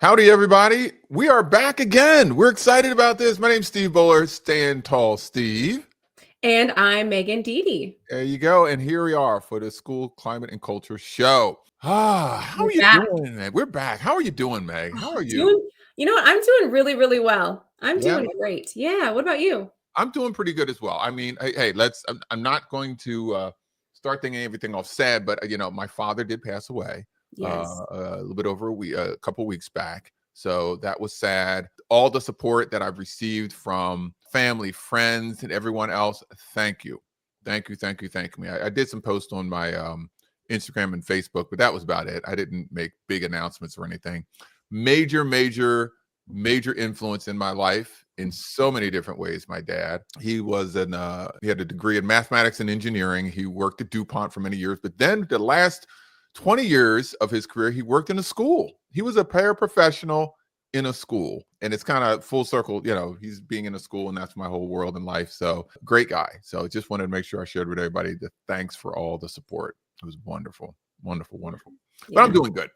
Howdy, everybody. We are back again. We're excited about this. My name's Steve Bowler, Stand Tall Steve. And I'm Megan Deedy. There you go. And here we are for the School Climate and Culture Show. How are you doing, Meg? We're back. How are you doing, Meg? How are you? You know what? I'm doing really, really well. I'm doing great. Yeah. What about you? I'm doing pretty good as well. I mean, hey, I'm not going to start thinking everything off sad, but my father did pass away. Yes. A little bit over a couple weeks back. So that was sad. All the support that I've received from family, friends, and everyone else, thank you. Thank you. I did some posts on my Instagram and Facebook, but that was about it. I didn't make big announcements or anything. Major influence in my life in so many different ways. My dad, he had a degree in mathematics and engineering. He worked at DuPont for many years, but then the last 20 years of his career, he worked in a school. He was a paraprofessional in a school. And it's kind of full circle, he's being in a school, and that's my whole world in life. So great guy. So just wanted to make sure I shared with everybody the thanks for all the support. It was wonderful. Yeah. But I'm doing good.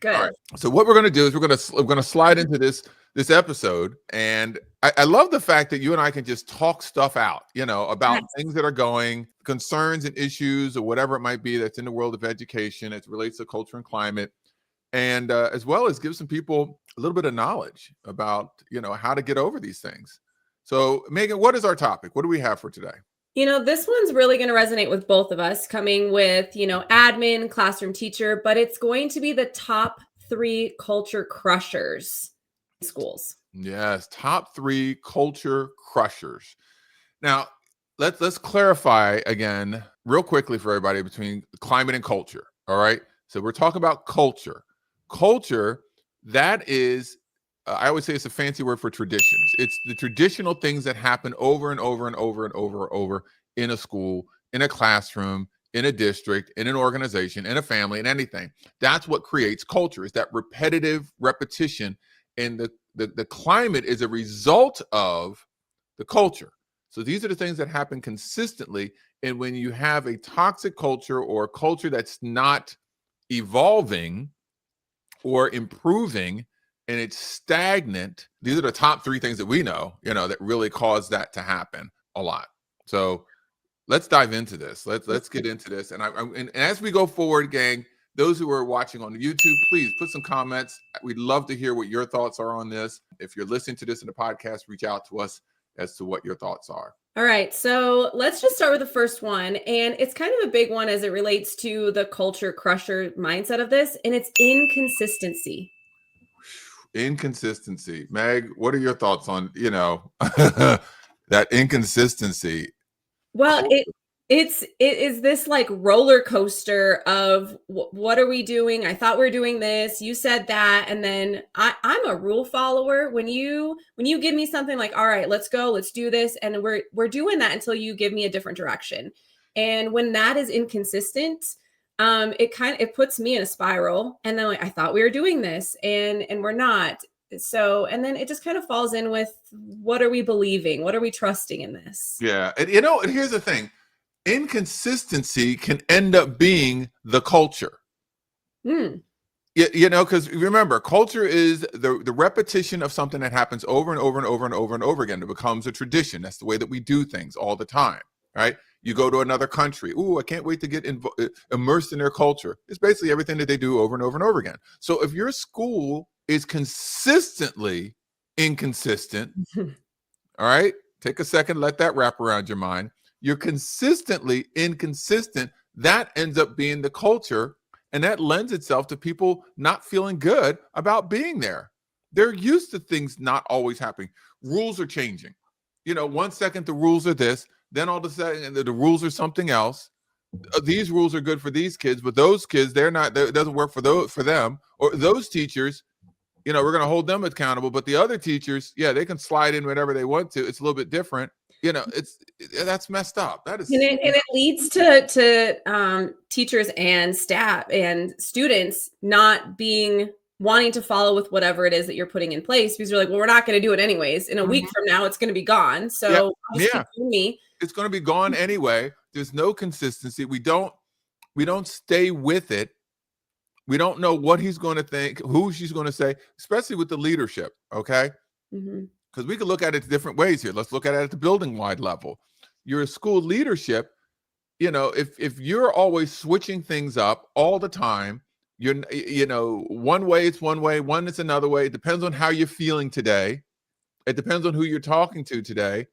Good. All right. So what we're going to do is we're going to slide into this episode. And I love the fact that you and I can just talk stuff out, about things that are going, concerns and issues or whatever it might be that's in the world of education as it relates to culture and climate. And as well as give some people a little bit of knowledge about, how to get over these things. So Megan, what is our topic? What do we have for today? This one's really going to resonate with both of us, coming with, admin, classroom teacher, but it's going to be the top 3 culture crushers in schools. Yes, top 3 culture crushers. Now, let's clarify again real quickly for everybody between climate and culture. All right. So we're talking about culture. Culture, that is, I always say it's a fancy word for traditions. It's the traditional things that happen over and over and over and over and over in a school, in a classroom, in a district, in an organization, in a family, in anything. That's what creates culture, is that repetitive repetition. And the climate is a result of the culture. So these are the things that happen consistently. And when you have a toxic culture or a culture that's not evolving or improving, and it's stagnant, these are the top 3 things that we know, that really cause that to happen a lot. So let's dive into this. Let's get into this. And as we go forward, gang, those who are watching on YouTube, please put some comments. We'd love to hear what your thoughts are on this. If you're listening to this in the podcast, reach out to us as to what your thoughts are. All right, so let's just start with the first one. And it's kind of a big one as it relates to the culture crusher mindset of this, and it's inconsistency. Inconsistency. Meg, what are your thoughts on, that inconsistency? Well, it is this like roller coaster of what are we doing? I thought we were doing this. You said that. And then I'm a rule follower. When you give me something like, all right, let's go, let's do this. And we're doing that until you give me a different direction. And when that is inconsistent, it puts me in a spiral. And then like, I thought we were doing this and we're not. So, and then it just kind of falls in with, what are we believing? What are we trusting in this? Yeah. And here's the thing. Inconsistency can end up being the culture. Because remember, culture is the repetition of something that happens over and over and over and over and over again. It becomes a tradition. That's the way that we do things all the time, right? You go to another country. Ooh, I can't wait to get immersed in their culture. It's basically everything that they do over and over and over again. So if your school is consistently inconsistent, all right, take a second, let that wrap around your mind. You're consistently inconsistent. That ends up being the culture, and that lends itself to people not feeling good about being there. They're used to things not always happening. Rules are changing. 1 second the rules are this, then all of a sudden the rules are something else. These rules are good for these kids, but those kids, they're not. It doesn't work for them. Or those teachers, we're going to hold them accountable, but the other teachers, they can slide in whatever they want to. It's a little bit different. That's messed up. That is, and it leads to teachers and staff and students not wanting to follow with whatever it is that you're putting in place, because you're like, well, we're not going to do it anyways. In a week from now, it's going to be gone. So it's going to be gone anyway. There's no consistency. We don't stay with it. We don't know what he's going to think, who she's going to say, especially with the leadership, okay? Because we could look at it different ways here. Let's look at it at the building-wide level. Your school leadership, you know, if you're always switching things up all the time, you know, one way it's one way, one it's another way. It depends on how you're feeling today. It depends on who you're talking to today.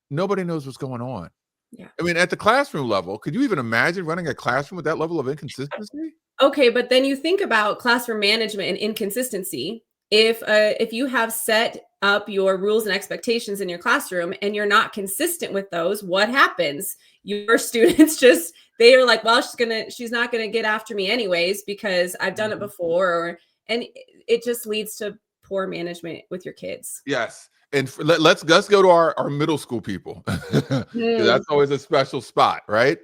Nobody knows what's going on. Yeah. I mean, at the classroom level, could you even imagine running a classroom with that level of inconsistency? Okay, but then you think about classroom management and inconsistency. If you have set up your rules and expectations in your classroom and you're not consistent with those, what happens? Your students just, they are like, well, she's not gonna get after me anyways because I've done it before, and it just leads to poor management with your kids. Yes. And let's go to our middle school people. That's always a special spot, right?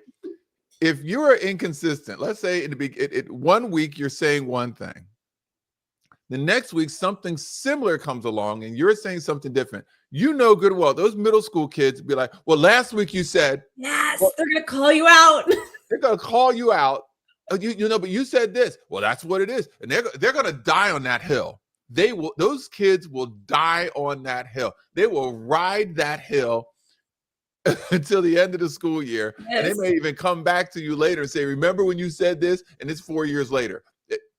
If you're inconsistent, let's say in the one week you're saying one thing, the next week something similar comes along and you're saying something different. You know good and well those middle school kids be like, well, last week you said, yes, well, they're gonna call you out. They're gonna call you out. You know, but you said this. Well, that's what it is, and they're gonna die on that hill. Those kids will die on that hill. They will ride that hill until the end of the school year. Yes. And they may even come back to you later and say, remember when you said this? And it's 4 years later.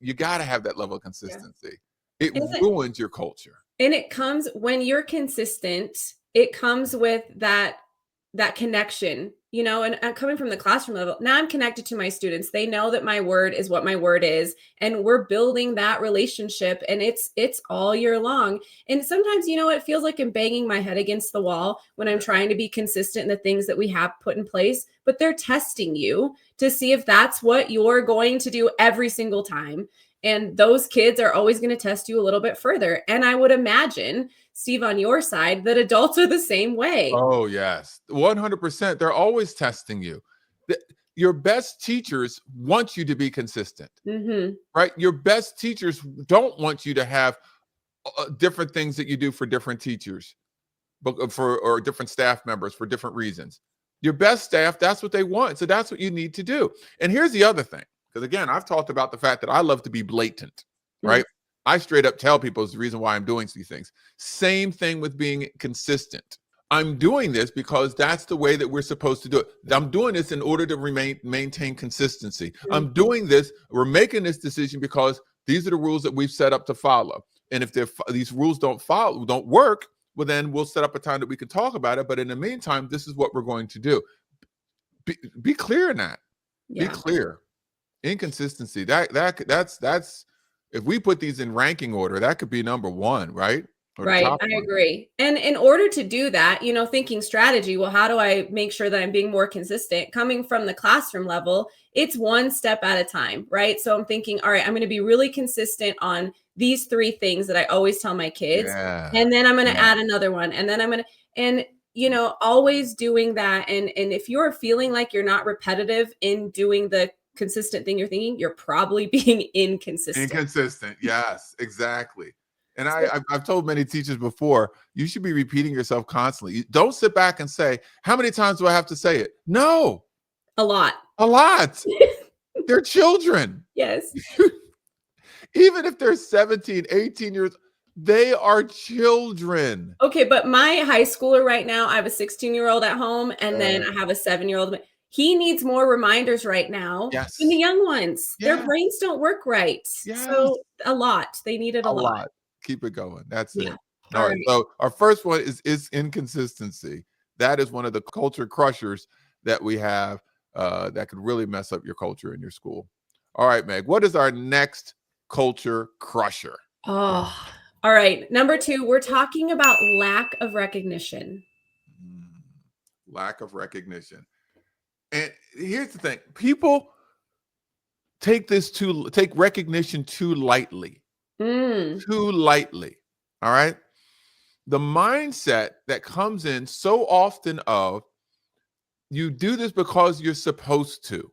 You got to have that level of consistency. Yeah. It ruins your culture. And it comes when you're consistent, it comes with that connection, you know, and coming from the classroom level, now I'm connected to my students. They know that my word is what my word is. And we're building that relationship, and it's all year long. And sometimes, you know, it feels like I'm banging my head against the wall when I'm trying to be consistent in the things that we have put in place, but they're testing you to see if that's what you're going to do every single time. And those kids are always going to test you a little bit further. And I would imagine, Steve, on your side, that adults are the same way. Oh, yes. 100%. They're always testing you. Your best teachers want you to be consistent, right? Your best teachers don't want you to have different things that you do for different teachers, or different staff members for different reasons. Your best staff, that's what they want. So that's what you need to do. And here's the other thing. Because again, I've talked about the fact that I love to be blatant, right? I straight up tell people it's the reason why I'm doing these things. Same thing with being consistent. I'm doing this because that's the way that we're supposed to do it. I'm doing this in order to maintain consistency. I'm doing this, we're making this decision because these are the rules that we've set up to follow. And if these rules don't work, well, then we'll set up a time that we can talk about it. But in the meantime, this is what we're going to do. Be clear in that. Yeah. Be clear. Inconsistency. That's if we put these in ranking order, that could be number one, right? Right. I agree. And in order to do that, you know, thinking strategy, well, how do I make sure that I'm being more consistent? Coming from the classroom level, it's one step at a time, right? So I'm thinking, all right, I'm going to be really consistent on these 3 things that I always tell my kids. Yeah. And then I'm going to add another one. And then I'm going to, and you know, always doing that. And if you're feeling like you're not repetitive in doing the consistent thing you're thinking, you're probably being inconsistent. Inconsistent. Yes, exactly. And I've told many teachers before, you should be repeating yourself constantly. Don't sit back and say, how many times do I have to say it? No. A lot. A lot. They're children. Yes. Even if they're 17, 18 years, they are children. Okay, but my high schooler right now, I have a 16-year-old at home, and then I have a 7-year-old. He needs more reminders right now than the young ones. Their brains don't work right. So a lot. They need it a lot. Keep it going. That's it. All right. So our first one is inconsistency. That is one of the culture crushers that we have that could really mess up your culture in your school. All right, Meg, what is our next culture crusher? Oh, all right. Number 2, we're talking about lack of recognition. Lack of recognition. And here's the thing. People take recognition too lightly. Too lightly. All right. The mindset that comes in so often of you do this because you're supposed to,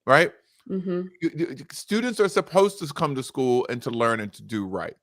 right? Students are supposed to come to school and to learn and to do right.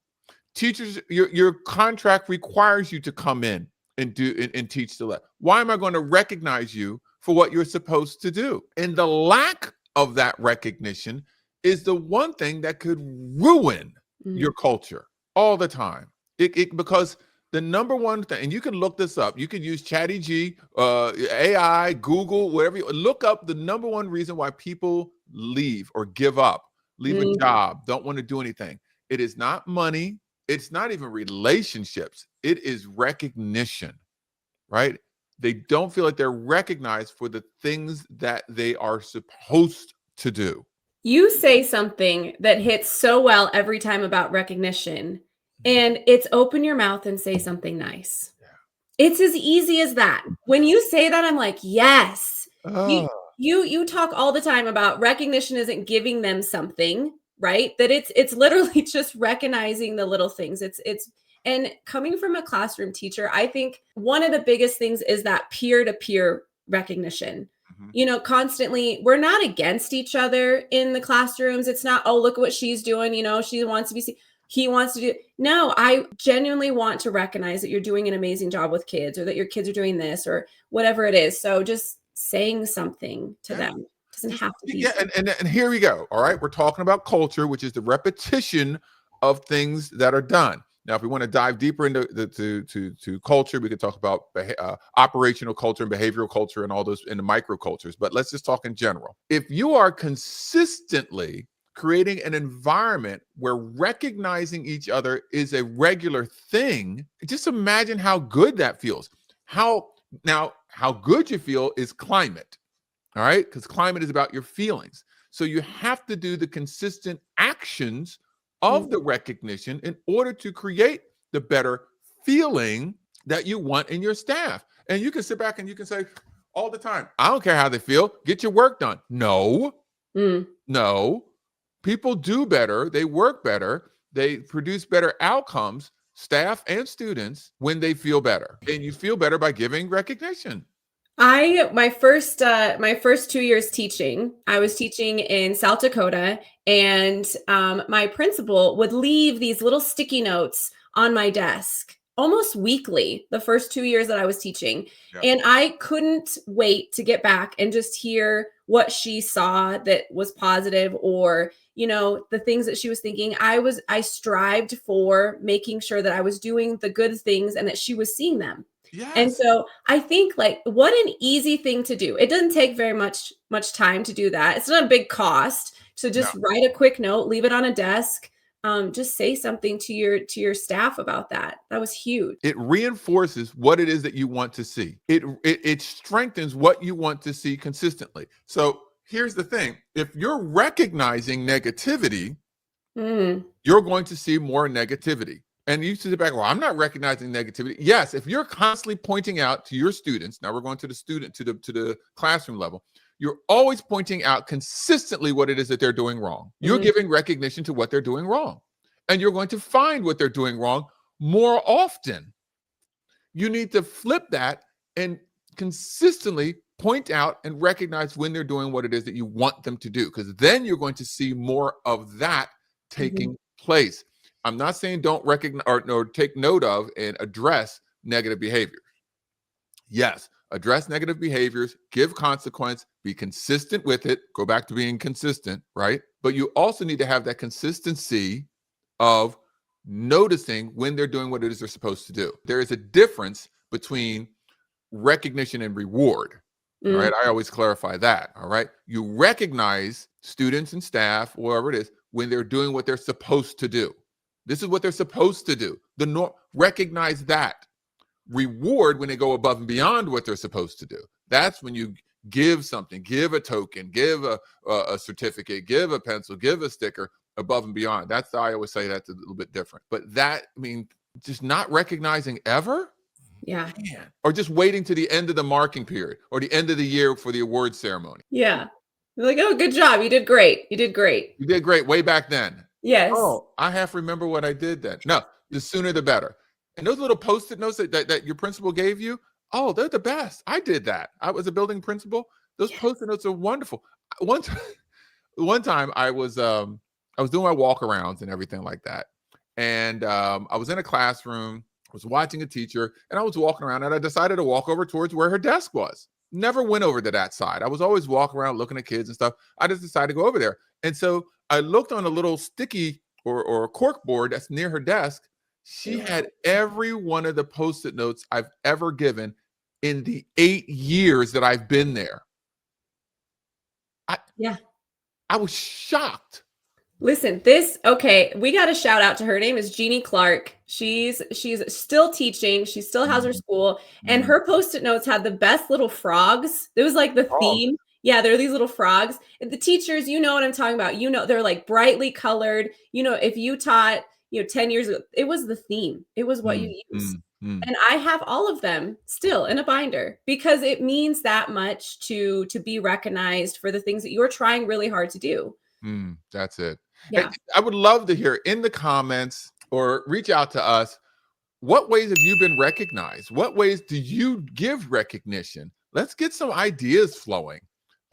Teachers, your contract requires you to come in and do and teach the lesson. Why am I going to recognize you for what you're supposed to do? And the lack of that recognition is the one thing that could ruin your culture all the time. Because the number one thing, and you can look this up, you can use ChatGPT, AI, Google, whatever, look up the number one reason why people leave or give up, leave a job, don't want to do anything. It is not money. It's not even relationships. It is recognition, right? They don't feel like they're recognized for the things that they are supposed to do. You say something that hits so well every time about recognition, and it's open your mouth and say something nice. Yeah. It's as easy as that. When you say that, I'm like, yes. You talk all the time about recognition isn't giving them something, right? That it's literally just recognizing the little things. And coming from a classroom teacher, I think one of the biggest things is that peer-to-peer recognition. You know, constantly, we're not against each other in the classrooms. It's not, oh, look at what she's doing. You know, she wants to be seen. He wants to do. No, I genuinely want to recognize that you're doing an amazing job with kids, or that your kids are doing this, or whatever it is. So just saying something to them doesn't have to be. Yeah, and here we go. All right, we're talking about culture, which is the repetition of things that are done. Now, if we want to dive deeper into to culture, we could talk about operational culture and behavioral culture and all those in the micro cultures. But let's just talk in general. If you are consistently creating an environment where recognizing each other is a regular thing, just imagine how good that feels. How good you feel is climate. All right, because climate is about your feelings. So you have to do the consistent actions of the recognition in order to create the better feeling that you want in your staff. And you can sit back and you can say all the time, I don't care how they feel, get your work done. No, no. People do better, they work better, they produce better outcomes, staff and students, when they feel better. And you feel better by giving recognition. My first 2 years teaching, I was teaching in South Dakota, and my principal would leave these little sticky notes on my desk almost weekly the first 2 years that I was teaching. And I couldn't wait to get back and just hear what she saw that was positive, or, you know, the things that she was thinking. I strived for making sure that I was doing the good things and that she was seeing them. Yes. And so I think, like, what an easy thing to do. It doesn't take very much time to do that. It's not a big cost. So just write a quick note, leave it on a desk. Just say something to your staff about that. That was huge. It reinforces what it is that you want to see. It strengthens what you want to see consistently. So here's the thing. If you're recognizing negativity, you're going to see more negativity. And you sit back, well, I'm not recognizing negativity. Yes, if you're constantly pointing out to your students, now we're going to the student, to the classroom level, you're always pointing out consistently what it is that they're doing wrong. You're giving recognition to what they're doing wrong. And you're going to find what they're doing wrong more often. You need to flip that and consistently point out and recognize when they're doing what it is that you want them to do, because then you're going to see more of that taking place. I'm not saying don't recognize or take note of and address negative behaviors. Yes, address negative behaviors, give consequence, be consistent with it, go back to being consistent, right? But you also need to have that consistency of noticing when they're doing what it is they're supposed to do. There is a difference between recognition and reward, all right? I always clarify that, all right? You recognize students and staff, whoever it is, when they're doing what they're supposed to do. This is what they're supposed to do. Recognize that. Reward when they go above and beyond what they're supposed to do. That's when you give something, give a token, give a certificate, give a pencil, give a sticker above and beyond. That's, I always say that's a little bit different. But that, I mean, just not recognizing ever? Yeah. Man. Or just waiting to the end of the marking period or the end of the year for the award ceremony. Yeah. They're like, oh, good job. You did great. You did great. You did great way back then. Yes. Oh, I have to remember what I did then. No, the sooner the better. And those little Post-it notes that your principal gave you, oh, they're the best. I did that. I was a building principal. Those Post-it notes are wonderful. One time I was doing my walk-arounds and everything like that. And I was in a classroom, I was watching a teacher, and I was walking around, and I decided to walk over towards where her desk was. Never went over to that side. I was always walking around looking at kids and stuff. I just decided to go over there. And so I looked on a little sticky or cork board that's near her desk. She had every one of the Post-it notes I've ever given in the 8 years that I've been there. Yeah. I was shocked. Listen, we got a shout out to her. Her name is Jeannie Clark. She's still teaching. She still has her school, and her Post-it notes had the best little frogs. It was like the theme. Yeah, they're these little frogs. And the teachers, you know what I'm talking about. You know, they're like brightly colored. You know, if you taught, 10 years ago, it was the theme. It was what you used. And I have all of them still in a binder because it means that much to be recognized for the things that you're trying really hard to do. That's it. Yeah. I would love to hear in the comments or reach out to us. What ways have you been recognized? What ways do you give recognition? Let's get some ideas flowing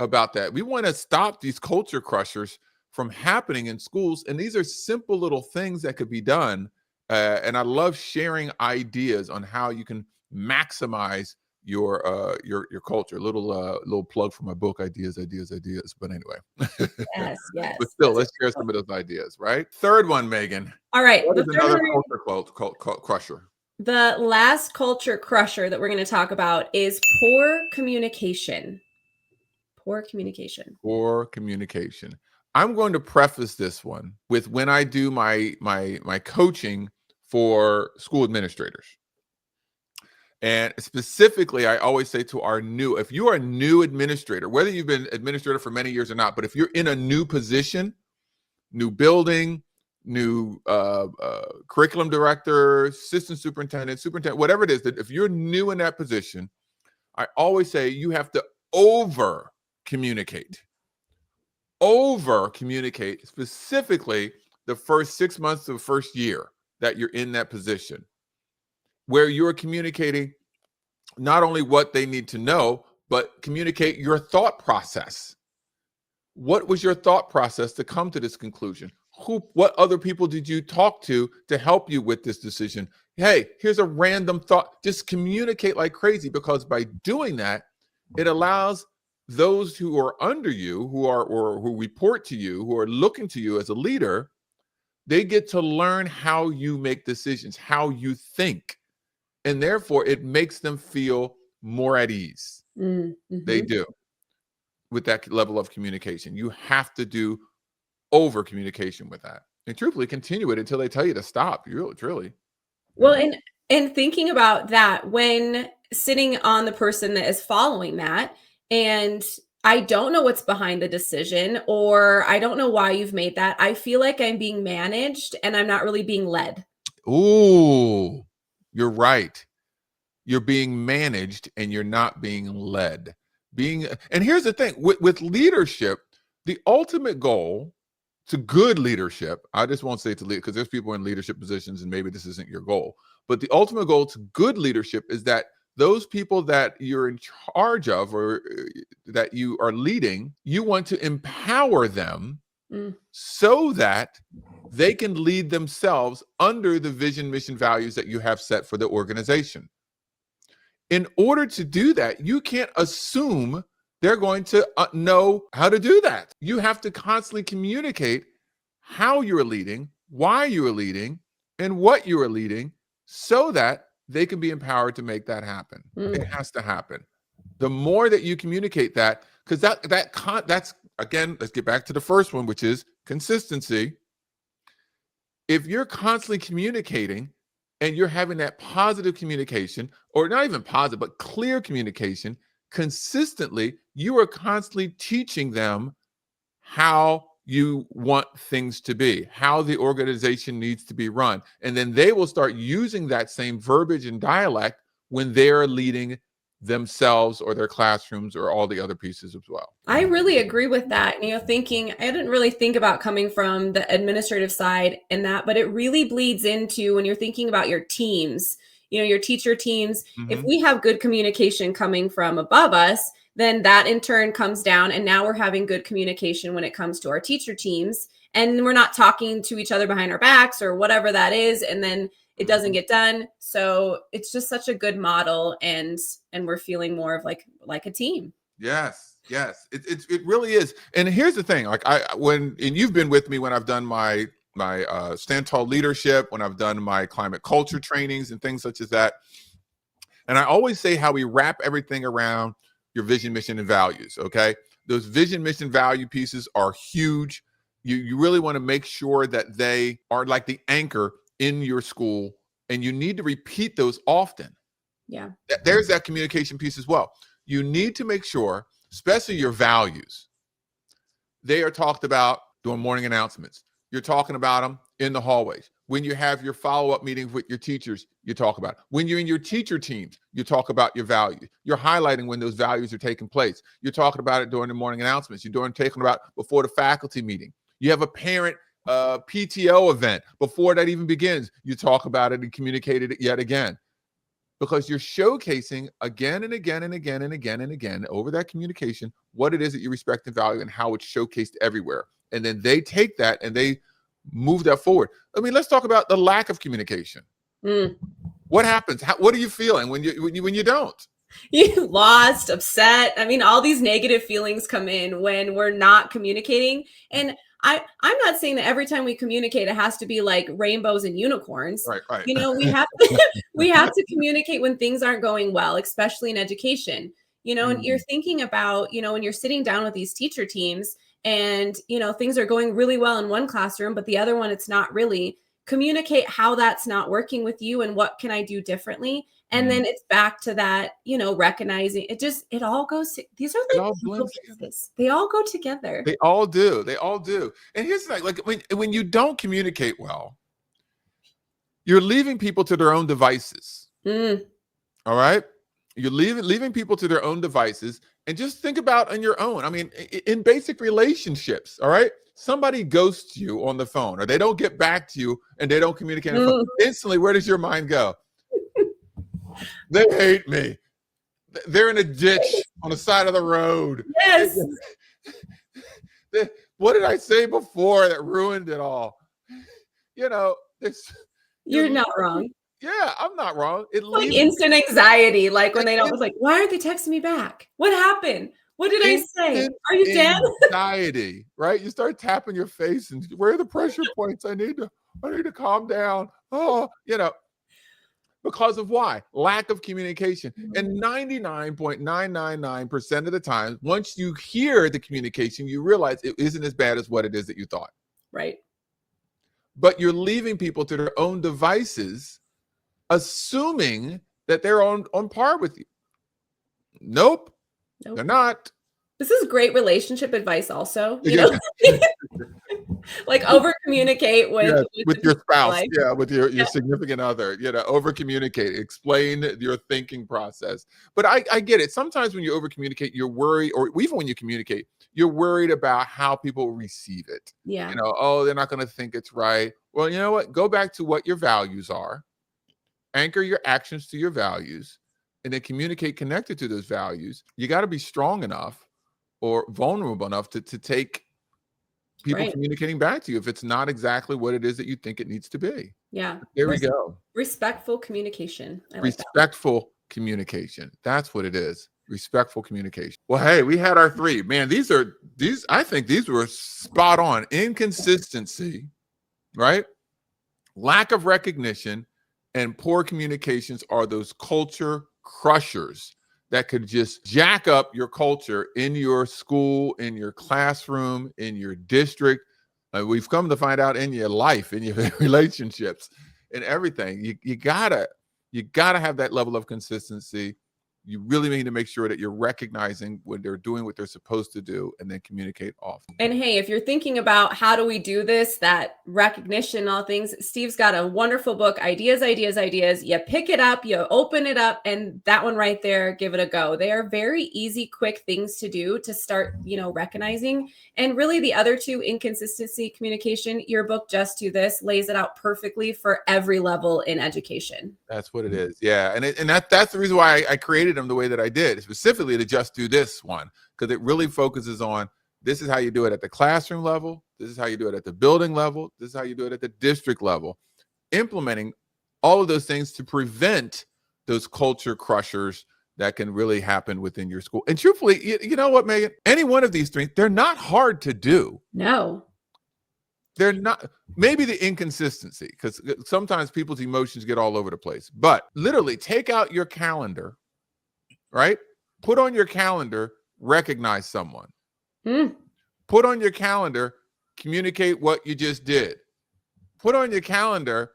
about that. We want to stop these culture crushers from happening in schools. And these are simple little things that could be done. And I love sharing ideas on how you can maximize your culture. Little plug for my book, Ideas. But anyway. Yes. But still, let's share some of those ideas, right? Third one, Megan. All right. What is another culture crusher? The last culture crusher that we're going to talk about is poor communication. Poor communication. Poor communication. I'm going to preface this one with when I do my coaching for school administrators. And specifically, I always say to if you are a new administrator, whether you've been administrator for many years or not, but if you're in a new position, new building, new curriculum director, assistant superintendent, whatever it is, that if you're new in that position, I always say you have to over communicate, specifically the first 6 months of the first year that you're in that position, where you're communicating not only what they need to know, but communicate your thought process. What was your thought process to come to this conclusion? What other people did you talk to help you with this decision? Hey, here's a random thought. Just communicate like crazy, because by doing that, it allows those who are under you, who report to you, who are looking to you as a leader, they get to learn how you make decisions, how you think. And therefore, it makes them feel more at ease. They do. With that level of communication, you have to do over communication with that, and truthfully continue it until they tell you to stop. Really. Well, and thinking about that, when sitting on the person that is following that, and I don't know what's behind the decision, or I don't know why you've made that, I feel like I'm being managed and I'm not really being led. Ooh, you're right. You're being managed and you're not being led. And here's the thing with leadership, the ultimate goal to good leadership, I just won't say to lead, because there's people in leadership positions and maybe this isn't your goal, but the ultimate goal to good leadership is that those people that you're in charge of or that you are leading, you want to empower them so that they can lead themselves under the vision, mission, values that you have set for the organization. In order to do that, you can't assume they're going to know how to do that. You have to constantly communicate how you're leading, why you're leading, and what you are leading, so that they can be empowered to make that happen. It has to happen. The more that you communicate that, because that's again, let's get back to the first one, which is consistency. If you're constantly communicating and you're having that positive communication, or not even positive, but clear communication consistently, you are constantly teaching them how you want things to be, how the organization needs to be run. And then they will start using that same verbiage and dialect when they're leading themselves or their classrooms or all the other pieces as well. I really agree with that. I didn't really think about coming from the administrative side and that, but it really bleeds into when you're thinking about your teams, your teacher teams. If we have good communication coming from above us, then that in turn comes down, and now we're having good communication when it comes to our teacher teams, and we're not talking to each other behind our backs or whatever that is, and then it doesn't get done. So it's just such a good model, and we're feeling more of like a team. Yes, yes, it really is. And here's the thing: like and you've been with me when I've done my Stand Tall leadership, when I've done my climate culture trainings and things such as that. And I always say how we wrap everything around your vision, mission, and values. Okay, those vision, mission, value pieces are huge. You really want to make sure that they are like the anchor in your school, and you need to repeat those often. Yeah. There's that communication piece as well. You need to make sure, especially your values, they are talked about during morning announcements. You're talking about them in the hallways. When you have your follow-up meetings with your teachers, you talk about it. When you're in your teacher teams, you talk about your values. You're highlighting when those values are taking place. You're talking about it during the morning announcements. You're talking about before the faculty meeting. You have a parent PTO event. Before that even begins, you talk about it and communicate it yet again. Because you're showcasing again and again and again and again and again over that communication what it is that you respect and value and how it's showcased everywhere. And then they take that and they move that forward. I mean, let's talk about the lack of communication. What happens? What are you feeling when you don't? You lost, upset. I mean, all these negative feelings come in when we're not communicating. And I'm not saying that every time we communicate, it has to be like rainbows and unicorns. Right. You know, we have we have to communicate when things aren't going well, especially in education. You know, and you're thinking about, you know, when you're sitting down with these teacher teams and, you know, things are going really well in one classroom, but the other one, it's not really. Communicate how that's not working with you and what can I do differently. And then it's back to that, you know, recognizing it all goes to, these are like pieces. They all go together. They all do. They all do. And here's the thing, like when you don't communicate well, you're leaving people to their own devices. All right. You're leaving people to their own devices, and just think about on your own. I mean, in basic relationships, all right, somebody ghosts you on the phone, or they don't get back to you and they don't communicate on the phone. Instantly, where does your mind go? They hate me. They're in a ditch on the side of the road. Yes. What did I say before that ruined it all? You know, you're not wrong. Yeah, I'm not wrong. It like instant anxiety, like when they don't, was like, why aren't they texting me back? What happened? What did I say? Are you dead? Anxiety, right? You start tapping your face and where are the pressure points? I need to calm down. Oh, you know, because of why? Lack of communication. And 99.999% of the time, once you hear the communication, you realize it isn't as bad as what it is that you thought. Right. But you're leaving people to their own devices, assuming that they're on par with you. Nope. They're not. This is great relationship advice also, you know. Like over communicate with your spouse, with your significant other, you know, over communicate, explain your thinking process. But I get it. Sometimes when you over communicate, you're worried, or even when you communicate, you're worried about how people receive it. Yeah. You know, oh, they're not going to think it's right. Well, you know what? Go back to what your values are. Anchor your actions to your values, and then communicate connected to those values. You got to be strong enough or vulnerable enough to take people communicating back to you if it's not exactly what it is that you think it needs to be. Yeah. There we go. Respectful communication. Respectful communication. That's what it is. Respectful communication. Well, hey, we had our three. Man, I think these were spot on. Inconsistency, right? Lack of recognition and poor communications are those culture crushers that could just jack up your culture in your school, in your classroom, in your district. We've come to find out in your life, in your relationships, in everything. You gotta have that level of consistency. You really need to make sure that you're recognizing when they're doing what they're supposed to do, and then communicate often. And hey, if you're thinking about how do we do this, that recognition, all things, Steve's got a wonderful book, Ideas, Ideas, Ideas. You pick it up, you open it up, and that one right there, give it a go. They are very easy, quick things to do to start, you know, recognizing. And really the other two, inconsistency, communication, your book, Just Do This, lays it out perfectly for every level in education. That's what it is. Yeah. And that's the reason why I created them the way that I did, specifically to Just Do This one, because it really focuses on this is how you do it at the classroom level. This is how you do it at the building level. This is how you do it at the district level. Implementing all of those things to prevent those culture crushers that can really happen within your school. And truthfully, you know what, Megan? Any one of these things, they're not hard to do. No. They're not. Maybe the inconsistency, because sometimes people's emotions get all over the place. But literally take out your calendar, right? Put on your calendar, recognize someone. Put on your calendar, communicate what you just did. Put on your calendar,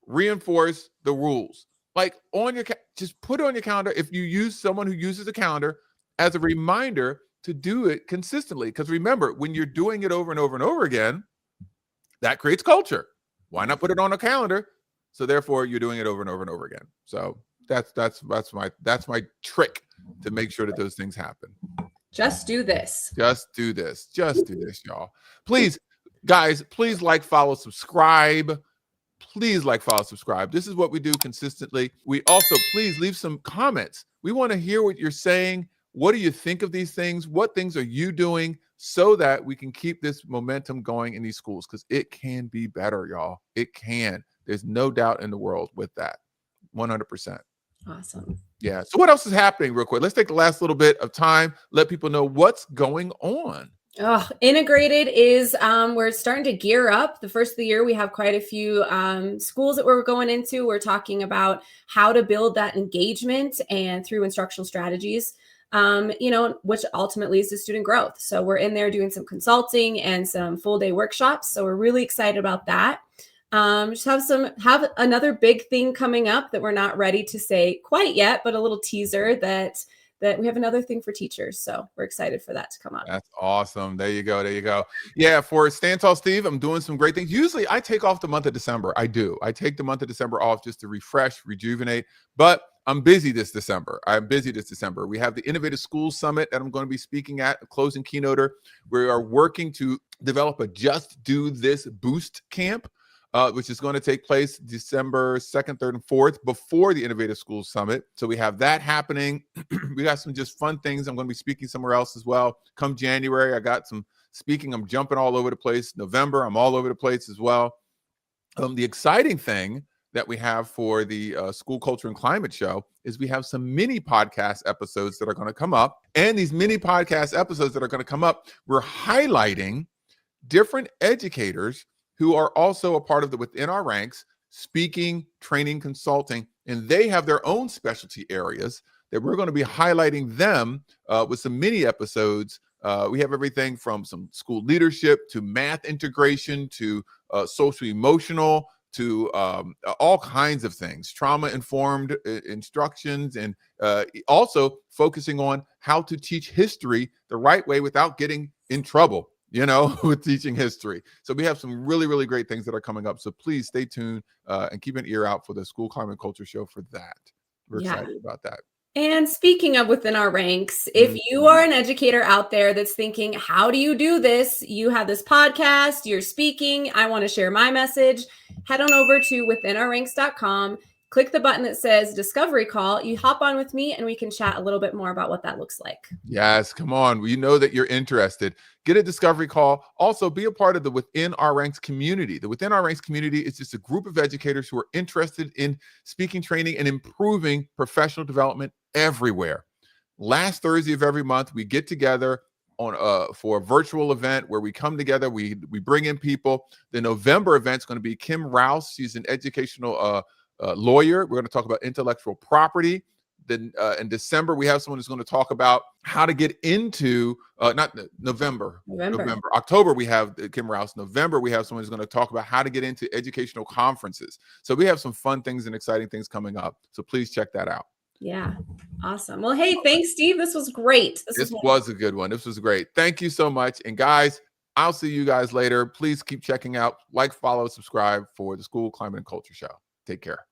reinforce the rules. Like on your, just put it on your calendar. If you use someone who uses a calendar as a reminder to do it consistently. Because remember, when you're doing it over and over and over again, that creates culture. Why not put it on a calendar? So therefore, you're doing it over and over and over again. So that's my trick to make sure that those things happen. Just do this. Just do this. Just do this, y'all. Please, guys, please like, follow, subscribe. Please like, follow, subscribe. This is what we do consistently. We also, please leave some comments. We want to hear what you're saying. What do you think of these things? What things are you doing so that we can keep this momentum going in these schools? Because it can be better, y'all. It can. There's no doubt in the world with that. 100%. Awesome. Yeah. So what else is happening real quick? Let's take the last little bit of time, let people know what's going on. Oh, integrated is we're starting to gear up. The first of the year, we have quite a few schools that we're going into. We're talking about how to build that engagement and through instructional strategies, which ultimately is the student growth. So we're in there doing some consulting and some full day workshops. So we're really excited about that. Just have another big thing coming up that we're not ready to say quite yet, but a little teaser that we have another thing for teachers. So we're excited for that to come up. That's awesome. There you go. There you go. Yeah. For Stand Tall Steve, I'm doing some great things. Usually I take off the month of December. I do. I take the month of December off just to refresh, rejuvenate, but I'm busy this December. We have the Innovative Schools Summit that I'm going to be speaking at, a closing keynoter. We are working to develop a Just Do This Boost Camp, which is going to take place December 2nd, 3rd, and 4th before the Innovative Schools Summit. So we have that happening. We got some just fun things. I'm going to be speaking somewhere else as well. Come January, I got some speaking. I'm jumping all over the place. November, I'm all over the place as well. The exciting thing that we have for the School Culture and Climate Show is we have some mini podcast episodes that are going to come up. And these mini podcast episodes that are going to come up, we're highlighting different educators who are also a part of the Within Our Ranks speaking, training, consulting, and they have their own specialty areas that we're going to be highlighting them with some mini episodes. We have everything from some school leadership to math integration to social emotional to all kinds of things, trauma-informed instructions, and also focusing on how to teach history the right way without getting in trouble, with teaching history. So we have some really, really great things that are coming up. So please stay tuned and keep an ear out for the School Climate Culture Show for that. We're excited about that. And speaking of Within Our Ranks, if you are an educator out there that's thinking, how do you do this? You have this podcast, you're speaking, I want to share my message. Head on over to withinourranks.com. Click the button that says Discovery Call. You hop on with me and we can chat a little bit more about what that looks like. Yes, come on. We know that you're interested. Get a discovery call. Also, be a part of the Within Our Ranks community. The Within Our Ranks community is just a group of educators who are interested in speaking, training, and improving professional development everywhere. Last Thursday of every month, we get together for a virtual event where we come together. We bring in people. The November event is going to be Kim Rouse. She's an educational lawyer. We're going to talk about intellectual property. Then in December, we have someone who's going to talk about how to get into November. October, we have Kim Rouse. November, we have someone who's going to talk about how to get into educational conferences. So we have some fun things and exciting things coming up. So please check that out. Yeah. Awesome. Well, hey, thanks, Steve. This was great. This was a good one. This was great. Thank you so much. And guys, I'll see you guys later. Please keep checking out, like, follow, subscribe for the School Climate and Culture Show. Take care.